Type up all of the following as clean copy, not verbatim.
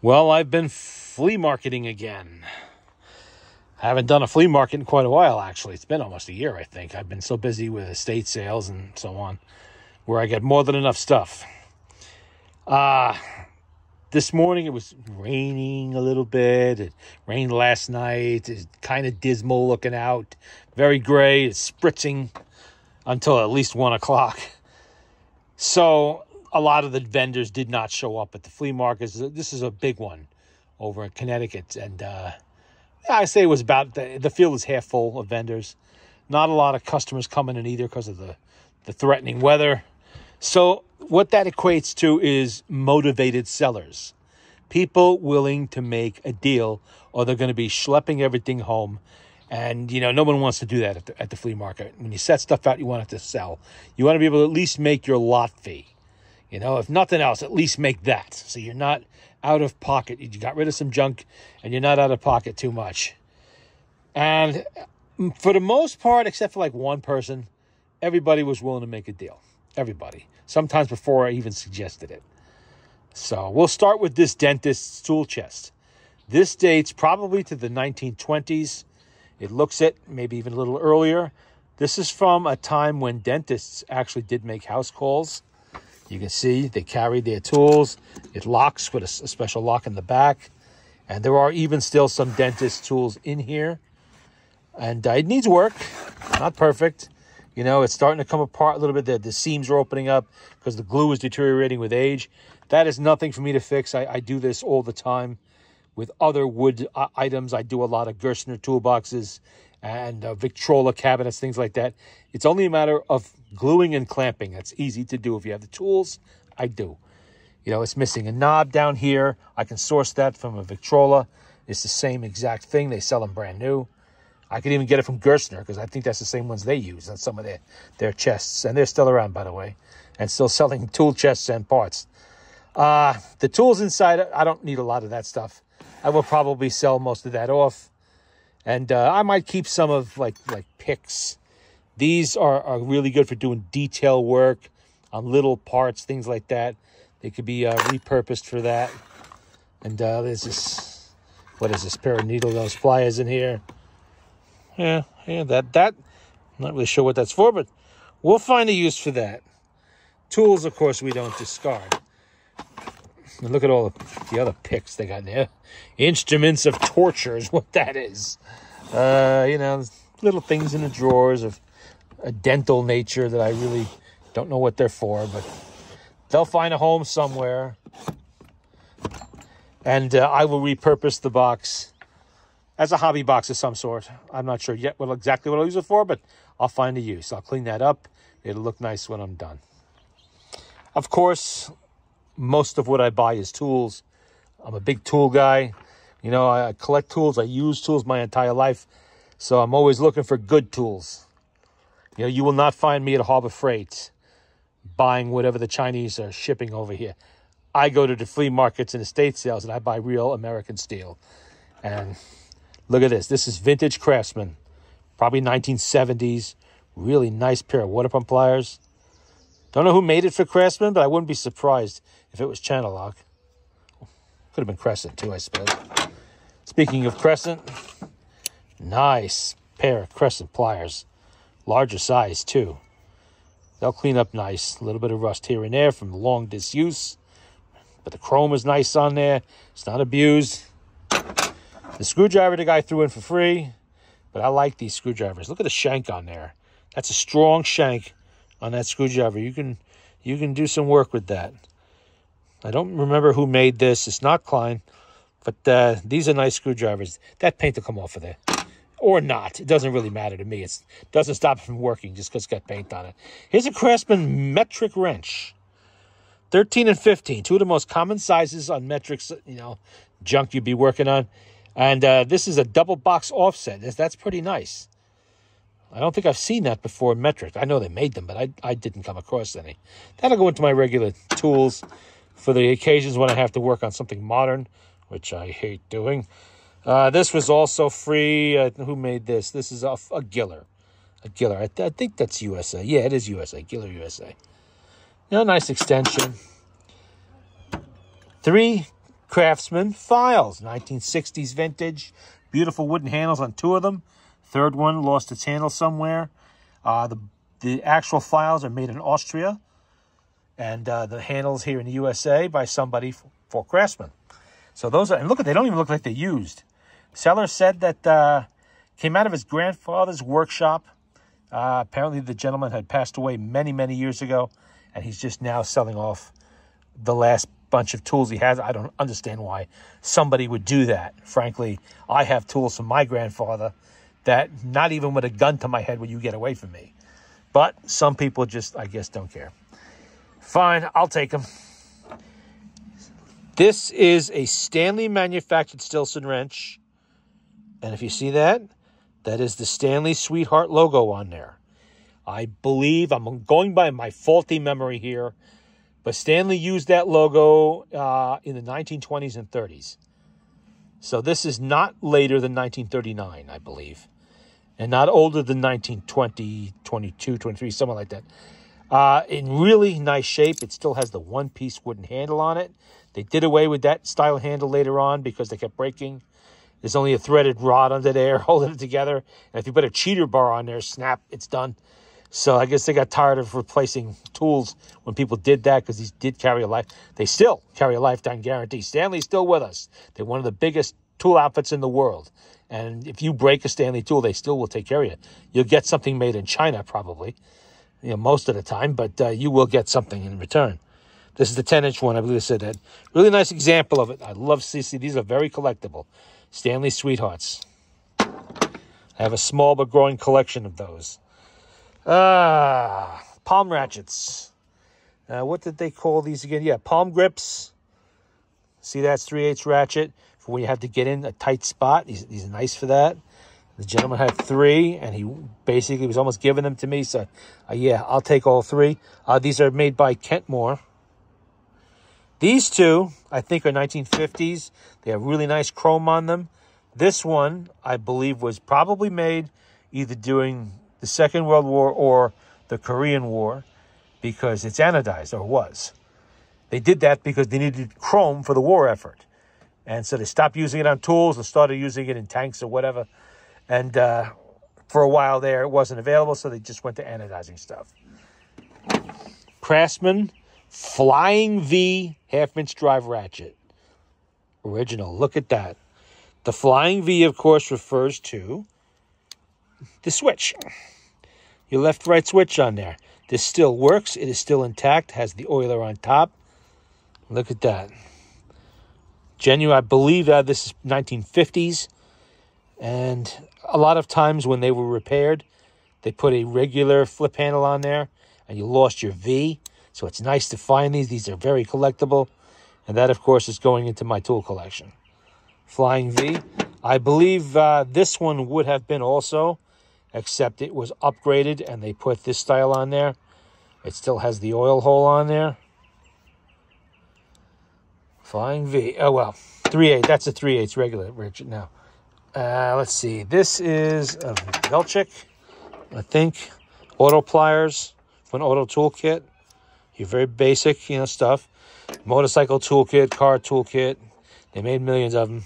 Well, I've been flea marketing again. I haven't done a flea market in quite a while, actually. It's been almost a year, I think. I've been so busy with estate sales and so on, where I get more than enough stuff. This morning it was raining a little bit. It rained last night. It's kind of dismal looking out. Very gray. It's spritzing until at least 1 o'clock. So a lot of the vendors did not show up at the flea markets. This is a big one over in Connecticut. And I say it was about, the field is half full of vendors. Not a lot of customers coming in either because of the threatening weather. So what that equates to is motivated sellers. People willing to make a deal, or they're going to be schlepping everything home. And, no one wants to do that at the flea market. When you set stuff out, you want it to sell. You want to be able to at least make your lot fee. If nothing else, at least make that. So you're not out of pocket. You got rid of some junk, and you're not out of pocket too much. And for the most part, except for like one person, everybody was willing to make a deal. Everybody. Sometimes before I even suggested it. So we'll start with this dentist's tool chest. This dates probably to the 1920s. It looks it, maybe even a little earlier. This is from a time when dentists actually did make house calls. You can see they carried their tools. It locks with a special lock in the back. And there are even still some dentist tools in here. And it needs work. Not perfect. It's starting to come apart a little bit. The seams are opening up because the glue is deteriorating with age. That is nothing for me to fix. I do this all the time with other wood items. I do a lot of Gerstner toolboxes and Victrola cabinets, things like that. It's only a matter of gluing and clamping. That's easy to do. If you have the tools, I do. It's missing a knob down here. I can source that from a Victrola. It's the same exact thing. They sell them brand new. I could even get it from Gerstner because I think that's the same ones they use on some of their chests. And they're still around, by the way, and still selling tool chests and parts. The tools inside, I don't need a lot of that stuff. I will probably sell most of that off. And I might keep some of like picks. These are really good for doing detail work on little parts, things like that. They could be repurposed for that. And there's this, what is this, pair of needle nose pliers in here. Yeah, that. I'm not really sure what that's for, but we'll find a use for that. Tools, of course, we don't discard. And look at all the other picks they got in there. Instruments of torture is what that is. Little things in the drawers of a dental nature that I really don't know what they're for, but they'll find a home somewhere. And I will repurpose the box as a hobby box of some sort. I'm not sure yet exactly what I'll use it for, but I'll find a use. I'll clean that up. It'll look nice when I'm done. Of course, most of what I buy is tools. I'm a big tool guy. I collect tools. I use tools my entire life. So I'm always looking for good tools. You will not find me at Harbor Freight buying whatever the Chinese are shipping over here. I go to the flea markets and estate sales and I buy real American steel. And look at this. This is vintage Craftsman. Probably 1970s. Really nice pair of water pump pliers. Don't know who made it for Craftsman, but I wouldn't be surprised if it was Channel Lock. Could have been Crescent, too, I suppose. Speaking of Crescent, nice pair of Crescent pliers. Larger size, too. They'll clean up nice. A little bit of rust here and there from long disuse. But the chrome is nice on there. It's not abused. The screwdriver the guy threw in for free. But I like these screwdrivers. Look at the shank on there. That's a strong shank on that screwdriver. You can do some work with that. I don't remember who made this. It's not Klein. But these are nice screwdrivers. That paint will come off of there. Or not. It doesn't really matter to me. It doesn't stop it from working just because it's got paint on it. Here's a Craftsman metric wrench. 13 and 15. Two of the most common sizes on metrics, junk you'd be working on. And this is a double box offset. That's pretty nice. I don't think I've seen that before in metric. I know they made them, but I didn't come across any. That'll go into my regular tools for the occasions when I have to work on something modern, which I hate doing. This was also free. Who made this? This is a Giller. A Giller. I think that's USA. Yeah, it is USA. Giller USA. Nice extension. 3 Craftsman files, 1960s vintage. Beautiful wooden handles on 2 of them. Third one lost its handle somewhere. The actual files are made in Austria. And the handles here in the USA by somebody for Craftsman. So those are, and look at, they don't even look like they're used. Seller said that came out of his grandfather's workshop. Apparently the gentleman had passed away many, many years ago, and he's just now selling off the last bunch of tools he has. I don't understand why somebody would do that. Frankly, I have tools from my grandfather that not even with a gun to my head would you get away from me. But some people just, I guess, don't care. Fine, I'll take them. This is a Stanley manufactured Stilson wrench. And if you see that, that is the Stanley Sweetheart logo on there. I believe, I'm going by my faulty memory here, but Stanley used that logo in the 1920s and 30s. So this is not later than 1939, I believe. And not older than 1920, 22, 23, something like that. In really nice shape. It still has the one-piece wooden handle on it. They did away with that style handle later on because they kept breaking. There's only a threaded rod under there holding it together. And if you put a cheater bar on there, snap, it's done. So I guess they got tired of replacing tools when people did that because these did carry a life. They still carry a lifetime guarantee. Stanley's still with us. They're one of the biggest tool outfits in the world. And if you break a Stanley tool, they still will take care of you. You'll get something made in China probably, most of the time, but you will get something in return. This is the 10-inch one, I believe I said that. Really nice example of it. I love CC. These are very collectible. Stanley Sweethearts. I have a small but growing collection of those. Palm ratchets. What did they call these again? Yeah, palm grips. See, that's 3/8 ratchet for when you have to get in a tight spot. These are nice for that. The gentleman had 3, and he basically was almost giving them to me. So, yeah, I'll take all 3. These are made by Kentmore. These 2, I think, are 1950s. They have really nice chrome on them. This one, I believe, was probably made either during the Second World War or the Korean War because it's anodized, or was. They did that because they needed chrome for the war effort. And so they stopped using it on tools and started using it in tanks or whatever. And for a while there, it wasn't available, so they just went to anodizing stuff. Craftsman Flying V half-inch drive ratchet. Original. Look at that. The Flying V, of course, refers to the switch. Your left-right switch on there. This still works. It is still intact. Has the oiler on top. Look at that. Genuine, I believe this is 1950s. And a lot of times when they were repaired, they put a regular flip handle on there, and you lost your V. So it's nice to find these. These are very collectible. And that, of course, is going into my tool collection. Flying V. I believe this one would have been also, except it was upgraded and they put this style on there. It still has the oil hole on there. Flying V. Oh, well, 3/8. That's a 3/8 regular, Richard. Now, let's see. This is a Velchik, I think. Auto pliers for an auto toolkit. Your very basic, stuff. Motorcycle toolkit, car toolkit. They made millions of them.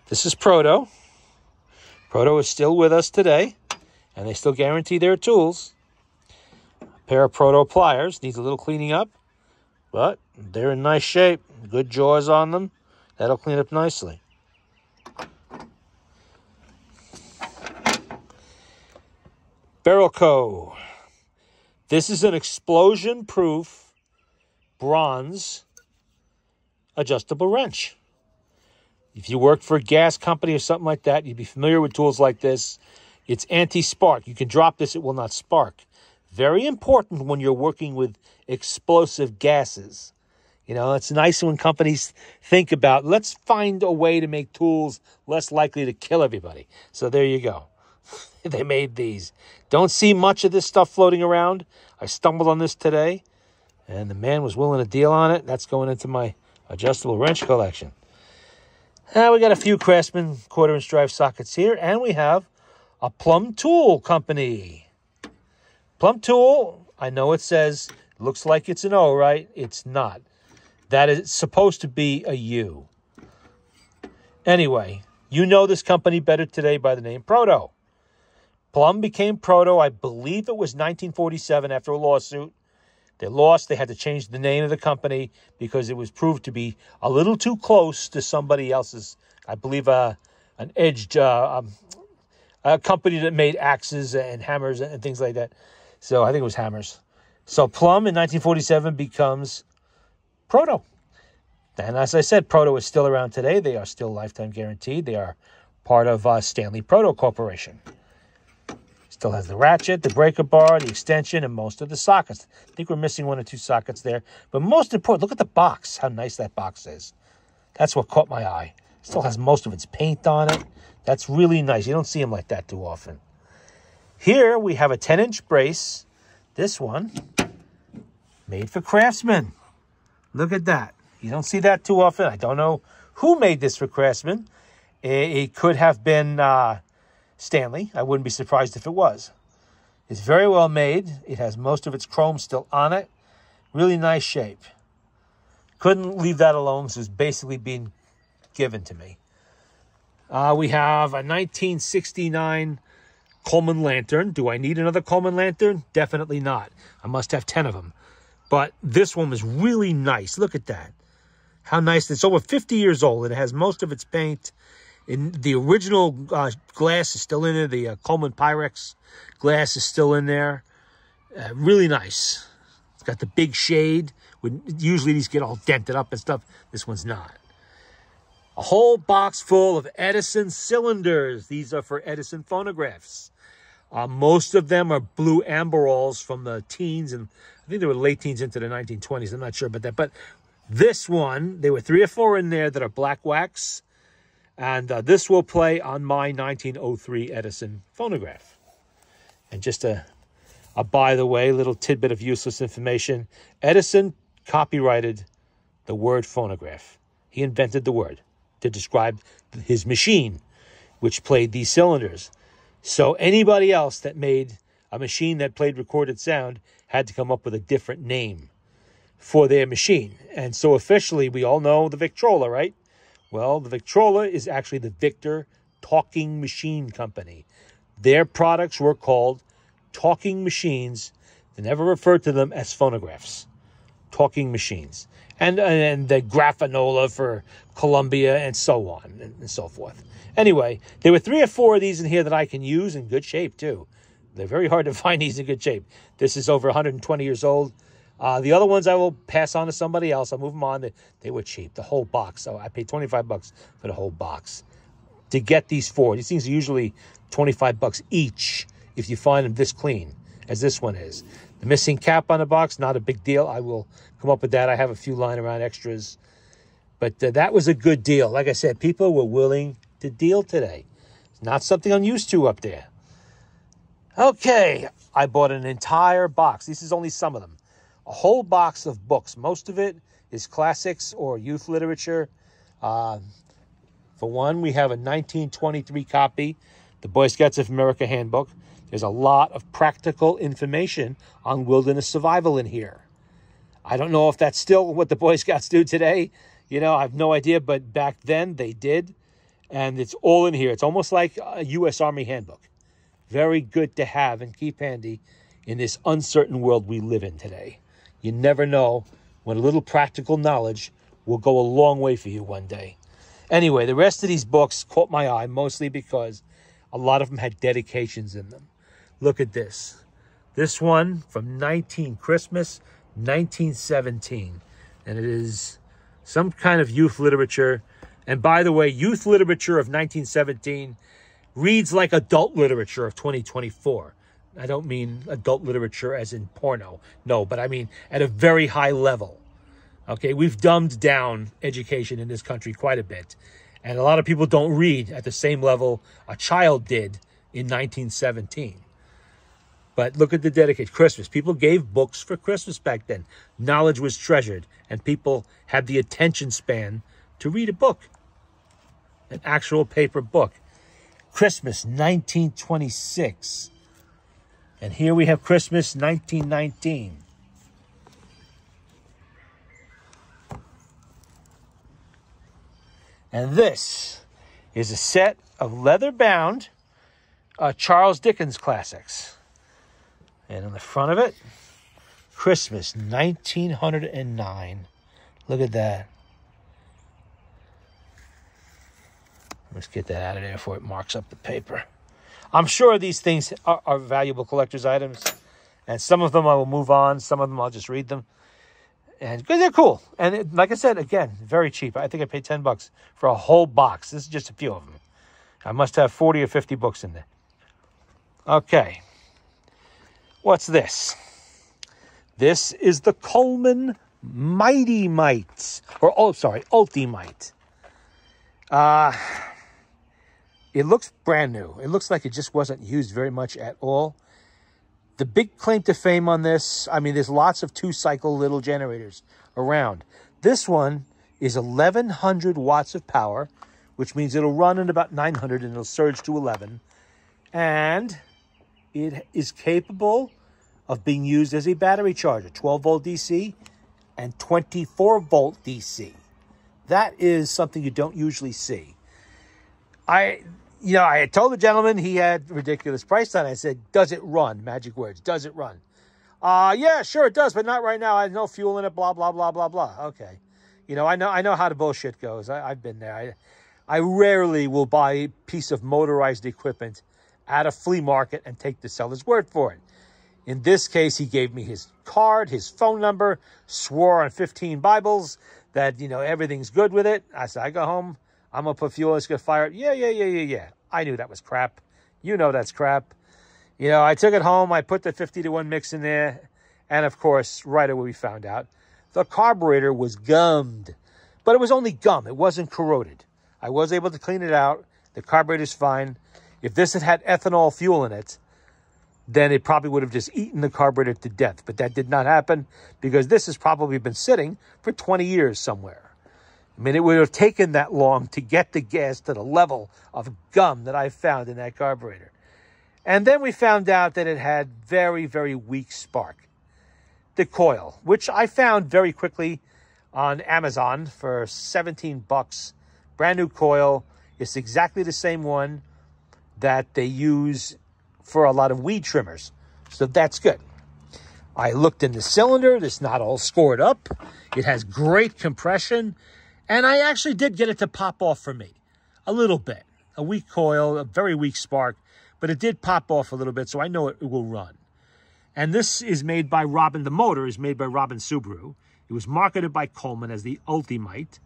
This is Proto. Proto is still with us today, and they still guarantee their tools. A pair of Proto pliers. Needs a little cleaning up, but they're in nice shape. Good jaws on them. That'll clean up nicely. Barrelco. This is an explosion-proof bronze adjustable wrench. If you worked for a gas company or something like that, you'd be familiar with tools like this. It's anti-spark. You can drop this, it will not spark. Very important when you're working with explosive gases. It's nice when companies think about, let's find a way to make tools less likely to kill everybody. So there you go. They made these. Don't see much of this stuff floating around. I stumbled on this today, and the man was willing to deal on it. That's going into my adjustable wrench collection. We got a few Craftsman 1/4-inch drive sockets here, and we have a Plum Tool Company. Plum Tool, I know it looks like it's an O, right? It's not. That is supposed to be a U. Anyway, you know this company better today by the name Proto. Plum became Proto, I believe it was 1947 after a lawsuit. They lost. They had to change the name of the company because it was proved to be a little too close to somebody else's, I believe, a company that made axes and hammers and things like that. So I think it was hammers. So Plum in 1947 becomes Proto. And as I said, Proto is still around today. They are still lifetime guaranteed. They are part of Stanley Proto Corporation. Still has the ratchet, the breaker bar, the extension, and most of the sockets. I think we're missing 1 or 2 sockets there. But most important, look at the box, how nice that box is. That's what caught my eye. Still has most of its paint on it. That's really nice. You don't see them like that too often. Here we have a 10-inch brace. This one, made for craftsmen. Look at that. You don't see that too often. I don't know who made this for craftsmen. It could have been Stanley. I wouldn't be surprised if it was. It's very well made. It has most of its chrome still on it. Really nice shape. Couldn't leave that alone. This is basically being given to me. We have a 1969 Coleman lantern. Do I need another Coleman lantern? Definitely not. I must have 10 of them. But this one was really nice. Look at that. How nice. It's over 50 years old. It has most of its paint. In the original glass is still in there. The Coleman Pyrex glass is still in there. Really nice. It's got the big shade. Usually these get all dented up and stuff. This one's not. A whole box full of Edison cylinders. These are for Edison phonographs. Most of them are blue amberols from the teens, and I think they were late teens into the 1920s. I'm not sure about that. But this one, there were 3 or 4 in there that are black wax. And this will play on my 1903 Edison phonograph. And just a by the way, little tidbit of useless information. Edison copyrighted the word phonograph. He invented the word to describe his machine, which played these cylinders. So anybody else that made a machine that played recorded sound had to come up with a different name for their machine. And so officially, we all know the Victrola, right? Well, the Victrola is actually the Victor Talking Machine Company. Their products were called talking machines. They never referred to them as phonographs. Talking machines. And the Graphanola for Columbia and so on and so forth. Anyway, there were 3 or 4 of these in here that I can use in good shape, too. They're very hard to find these in good shape. This is over 120 years old. The other ones I will pass on to somebody else. I'll move them on. They were cheap, the whole box. So I paid $25 for the whole box to get these 4. These things are usually $25 each if you find them this clean as this one is. The missing cap on the box, not a big deal. I will come up with that. I have a few lying around extras. But that was a good deal. Like I said, people were willing to deal today. It's not something I'm used to up there. Okay, I bought an entire box. This is only some of them. A whole box of books. Most of it is classics or youth literature. For one, we have a 1923 copy, the Boy Scouts of America Handbook. There's a lot of practical information on wilderness survival in here. I don't know if that's still what the Boy Scouts do today. You know, I have no idea, but back then they did. And it's all in here. It's almost like a U.S. Army handbook. Very good to have and keep handy in this uncertain world we live in today. You never know when a little practical knowledge will go a long way for you one day. Anyway, the rest of these books caught my eye mostly because a lot of them had dedications in them. Look at this. This one from Christmas 1917. And it is some kind of youth literature. And by the way, youth literature of 1917 reads like adult literature of 2024. I don't mean adult literature as in porno. No, but I mean at a very high level. Okay, we've dumbed down education in this country quite a bit. And a lot of people don't read at the same level a child did in 1917. But look at the dedicated Christmas. People gave books for Christmas back then. Knowledge was treasured, and people had the attention span to read a book, an actual paper book. Christmas 1926. And here we have Christmas 1919. And this is a set of leather-bound Charles Dickens classics. And on the front of it, Christmas 1909. Look at that. Let's get that out of there before it marks up the paper. I'm sure these things are valuable collector's items. And some of them I will move on. Some of them I'll just read them. And they're cool. And like I said, again, very cheap. I think I paid $10 for a whole box. This is just a few of them. I must have 40 or 50 books in there. Okay. What's this? This is the Coleman Mighty Mites. Ultimite. It looks brand new. It looks like it just wasn't used very much at all. The big claim to fame on this, I mean, there's lots of two-cycle little generators around. This one is 1,100 watts of power, which means it'll run at about 900 and it'll surge to 11. And it is capable of being used as a battery charger, 12-volt DC and 24-volt DC. That is something you don't usually see. I had told the gentleman he had ridiculous price on it. I said, does it run? Magic words. Does it run? Yeah, sure it does, but not right now. I have no fuel in it, blah, blah, blah, blah, blah. Okay. I know how the bullshit goes. I've been there. I rarely will buy a piece of motorized equipment at a flea market and take the seller's word for it. In this case, he gave me his card, his phone number, swore on 15 Bibles that, everything's good with it. I said, I go home. I'm going to put fuel, it's going to fire it. Yeah. I knew that was crap. That's crap. I took it home. I put the 50-to-1 mix in there. And, of course, right away we found out the carburetor was gummed. But it was only gum. It wasn't corroded. I was able to clean it out. The carburetor's fine. If this had ethanol fuel in it, then it probably would have just eaten the carburetor to death. But that did not happen because this has probably been sitting for 20 years somewhere. I mean, it would have taken that long to get the gas to the level of gum that I found in that carburetor. And then we found out that it had very, very weak spark. The coil, which I found very quickly on Amazon for $17. Brand new coil. It's exactly the same one that they use for a lot of weed trimmers. So that's good. I looked in the cylinder. It's not all scored up. It has great compression. And I actually did get it to pop off for me. A little bit. A weak coil, a very weak spark. But it did pop off a little bit, so I know it will run. And this is made by Robin. The motor is made by Robin Subaru. It was marketed by Coleman as the Ultimite.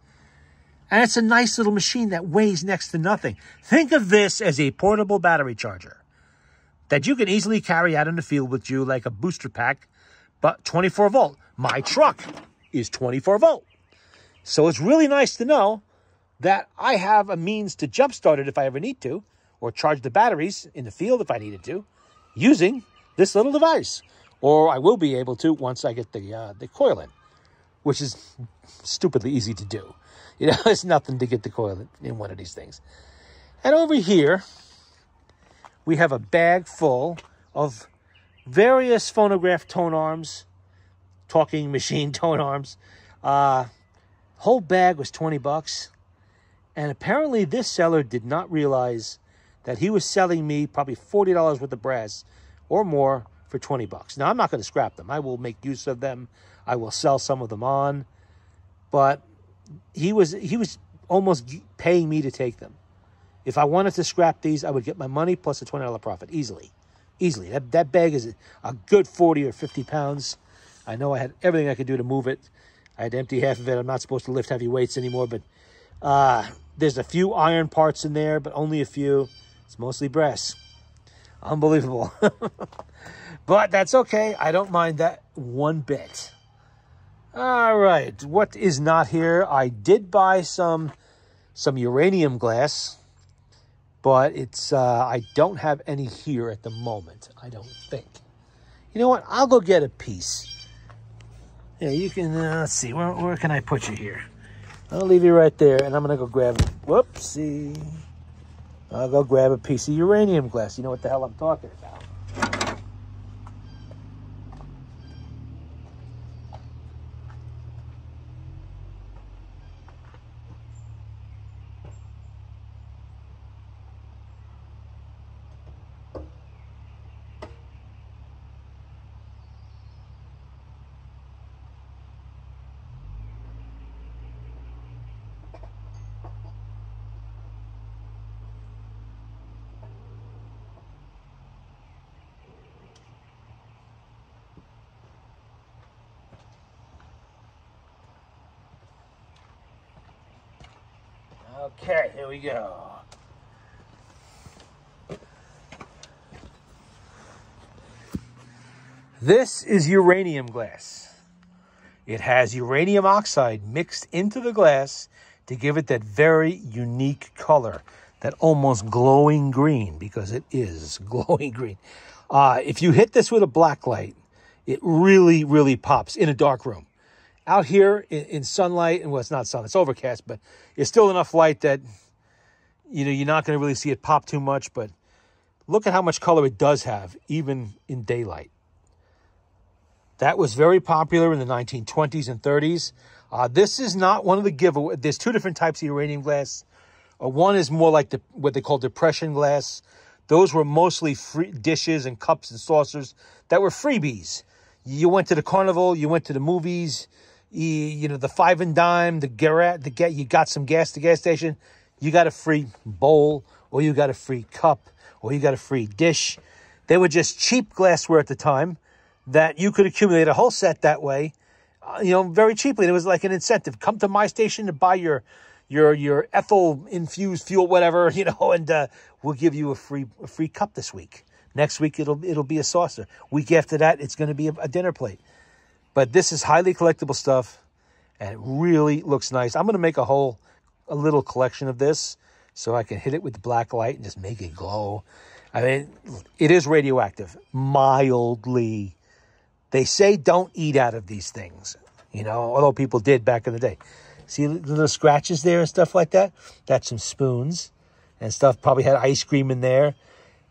And it's a nice little machine that weighs next to nothing. Think of this as a portable battery charger that you can easily carry out in the field with you like a booster pack, but 24 volt. My truck is 24 volt. So it's really nice to know that I have a means to jumpstart it if I ever need to, or charge the batteries in the field if I needed to, using this little device. Or I will be able to once I get the coil in, which is stupidly easy to do. It's nothing to get the coil in one of these things. And over here, we have a bag full of various phonograph tone arms, talking machine tone arms. Whole bag was $20. And apparently this seller did not realize that he was selling me probably $40 worth of brass or more for $20. Now, I'm not going to scrap them. I will make use of them. I will sell some of them on. But he was almost paying me to take them. If I wanted to scrap these, I would get my money plus a $20 profit easily. Easily. That bag is a good 40 or 50 pounds. I know I had everything I could do to move it. I had to empty half of it. I'm not supposed to lift heavy weights anymore, but there's a few iron parts in there, but only a few. It's mostly brass. Unbelievable. But that's okay. I don't mind that one bit. All right. What is not here? I did buy some uranium glass, but it's I don't have any here at the moment, I don't think. You know what? I'll go get a piece. Yeah, you can, let's see, where can I put you here? I'll leave you right there, and I'm going to go grab, whoopsie. I'll go grab a piece of uranium glass. You know what the hell I'm talking about. Okay, here we go. This is uranium glass. It has uranium oxide mixed into the glass to give it that very unique color, that almost glowing green, because it is glowing green. If you hit this with a black light, it really, really pops in a dark room. Out here in sunlight, and well, it's not sun, it's overcast, but it's still enough light that you're not going to really see it pop too much. But look at how much color it does have, even in daylight. That was very popular in the 1920s and 30s. This is not one of the giveaways. There's two different types of uranium glass. One is more like what they call depression glass. Those were mostly free dishes and cups and saucers that were freebies. You went to the carnival, you went to the movies, the five and dime, you got some gas at the gas station, you got a free bowl, or you got a free cup, or you got a free dish. They were just cheap glassware at the time that you could accumulate a whole set that way, very cheaply. It was like an incentive. Come to my station to buy your ethyl infused fuel, whatever, and we'll give you a free cup this week. Next week it'll be a saucer. Week after that it's going to be a dinner plate. But this is highly collectible stuff, and it really looks nice. I'm going to make a little collection of this so I can hit it with the black light and just make it glow. I mean, it is radioactive, mildly. They say don't eat out of these things, although people did back in the day. See the little scratches there and stuff like that? That's some spoons and stuff. Probably had ice cream in there.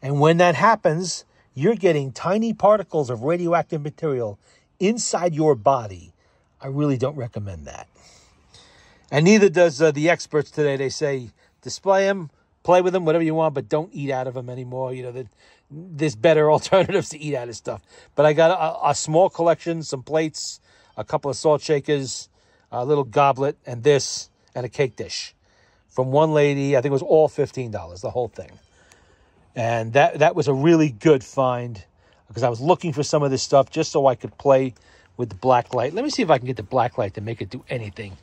And when that happens, you're getting tiny particles of radioactive material inside your body. I really don't recommend that. And neither does the experts today. They say display them, play with them, whatever you want, but don't eat out of them anymore. There's better alternatives to eat out of stuff. But I got a small collection, some plates, a couple of salt shakers, a little goblet, and this, and a cake dish. From one lady, I think it was all $15, the whole thing. And that was a really good find, because I was looking for some of this stuff just so I could play with the black light. Let me see if I can get the black light to make it do anything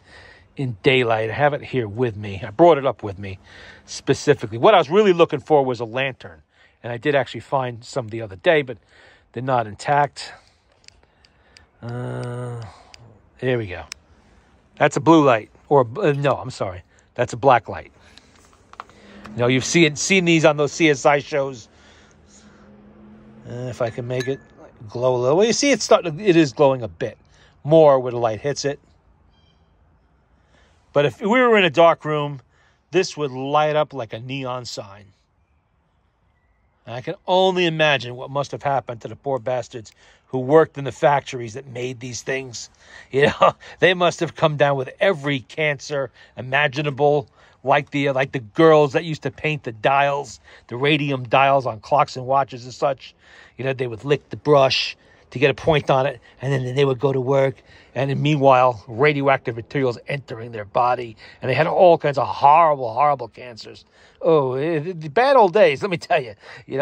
in daylight. I have it here with me. I brought it up with me specifically. What I was really looking for was a lantern. And I did actually find some the other day, but they're not intact. There we go. That's a blue light. No, I'm sorry. That's a black light. You've seen these on those CSI shows. If I can make it glow a little. Well, you see it is glowing a bit more where the light hits it. But if we were in a dark room, this would light up like a neon sign. And I can only imagine what must have happened to the poor bastards who worked in the factories that made these things. They must have come down with every cancer imaginable, like the girls that used to paint the dials, the radium dials on clocks and watches and such. They would lick the brush to get a point on it, and then they would go to work. And then meanwhile, radioactive materials entering their body, and they had all kinds of horrible, horrible cancers. Oh, the bad old days, let me tell you.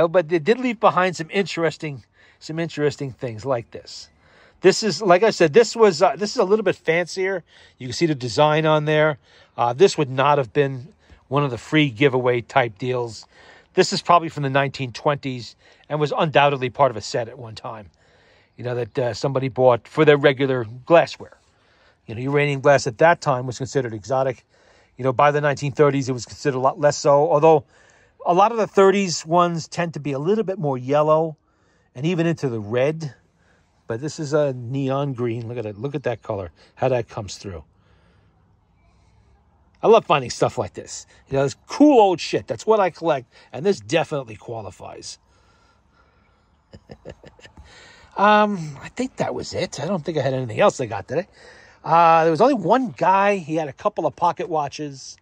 But they did leave behind some interesting things like this. This is, like I said, this is a little bit fancier. You can see the design on there. This would not have been one of the free giveaway type deals. This is probably from the 1920s and was undoubtedly part of a set at one time. That somebody bought for their regular glassware. Uranium glass at that time was considered exotic. By the 1930s, it was considered a lot less so. Although a lot of the 30s ones tend to be a little bit more yellow and even into the red. But this is a neon green. Look at it. Look at that color, how that comes through. I love finding stuff like this. It's cool old shit. That's what I collect. And this definitely qualifies. I think that was it. I don't think I had anything else I got today. There was only one guy. He had a couple of pocket watches.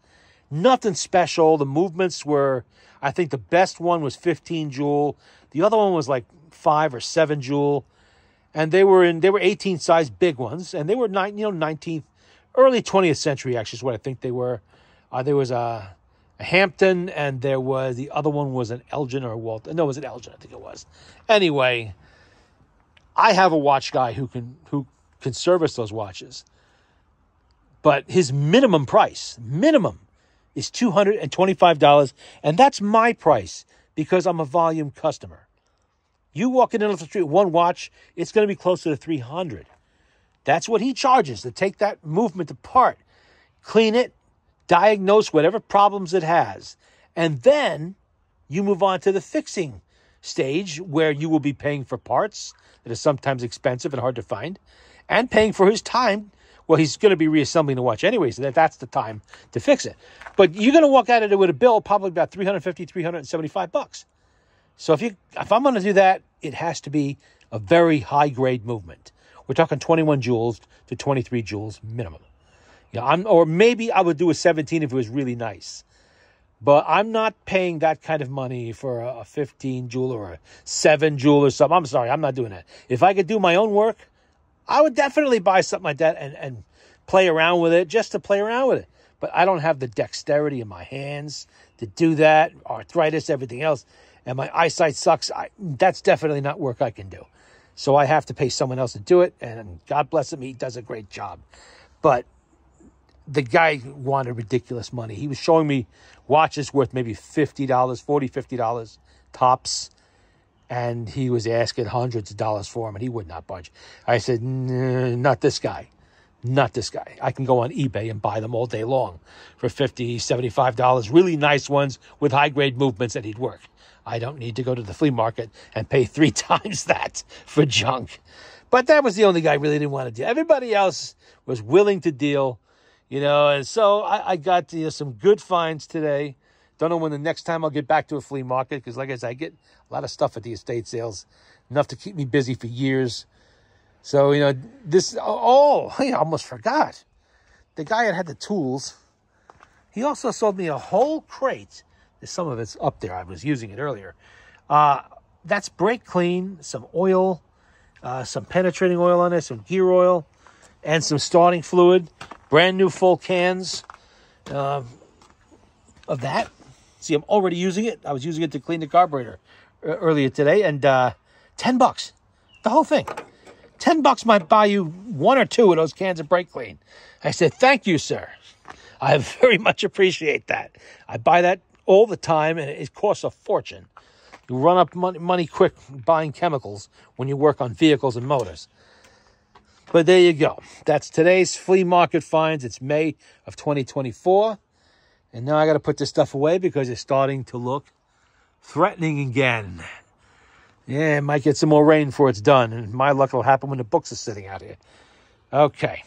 Nothing special. The movements were, I think the best one was 15 joule. The other one was like 5 or 7 joule. And they were 18 size big ones. And they were 19th, early 20th century actually is what I think they were. There was a Hampton, and the other one was an Elgin or a Walton. No, it was an Elgin, I think it was. Anyway, I have a watch guy who can service those watches. But his minimum price is $225, and that's my price because I'm a volume customer. You walk in off the street, one watch, it's going to be closer to $300. That's what he charges to take that movement apart, clean it, diagnose whatever problems it has, and then you move on to the fixing stage where you will be paying for parts that are sometimes expensive and hard to find, and paying for his time. Well, he's going to be reassembling the watch anyway, so that's the time to fix it. But you're going to walk out of it with a bill probably about $350, $375. So if I'm going to do that, it has to be a very high-grade movement. We're talking 21 joules to 23 joules minimum. Or maybe I would do a 17 if it was really nice. But I'm not paying that kind of money for a 15 joule or a 7 joule or something. I'm sorry, I'm not doing that. If I could do my own work, I would definitely buy something like that and play around with it just to play around with it. But I don't have the dexterity in my hands to do that, arthritis, everything else, and my eyesight sucks. That's definitely not work I can do. So I have to pay someone else to do it, and God bless him, he does a great job. But the guy wanted ridiculous money. He was showing me watches worth maybe $50, $50 tops, and he was asking hundreds of dollars for them, and he would not budge. I said, not this guy. Not this guy. I can go on eBay and buy them all day long for $50, $75, really nice ones with high-grade movements that he'd work. I don't need to go to the flea market and pay 3 times that for junk. But that was the only guy I really didn't want to deal. Everybody else was willing to deal, and so I got some good finds today. Don't know when the next time I'll get back to a flea market because, like I said, I get a lot of stuff at the estate sales, enough to keep me busy for years. So, I almost forgot. The guy that had the tools, he also sold me a whole crate. Some of it's up there. I was using it earlier. That's brake clean, some oil, some penetrating oil on it, some gear oil, and some starting fluid. Brand new full cans of that. See, I'm already using it. I was using it to clean the carburetor earlier today, and $10, the whole thing. $10 might buy you 1 or 2 of those cans of brake clean. I said, thank you, sir. I very much appreciate that. I buy that all the time, and it costs a fortune. You run up money quick buying chemicals when you work on vehicles and motors. But there you go. That's today's flea market finds. It's May of 2024. And now I got to put this stuff away because it's starting to look threatening again. Yeah, it might get some more rain before it's done. And my luck will happen when the books are sitting out here. Okay.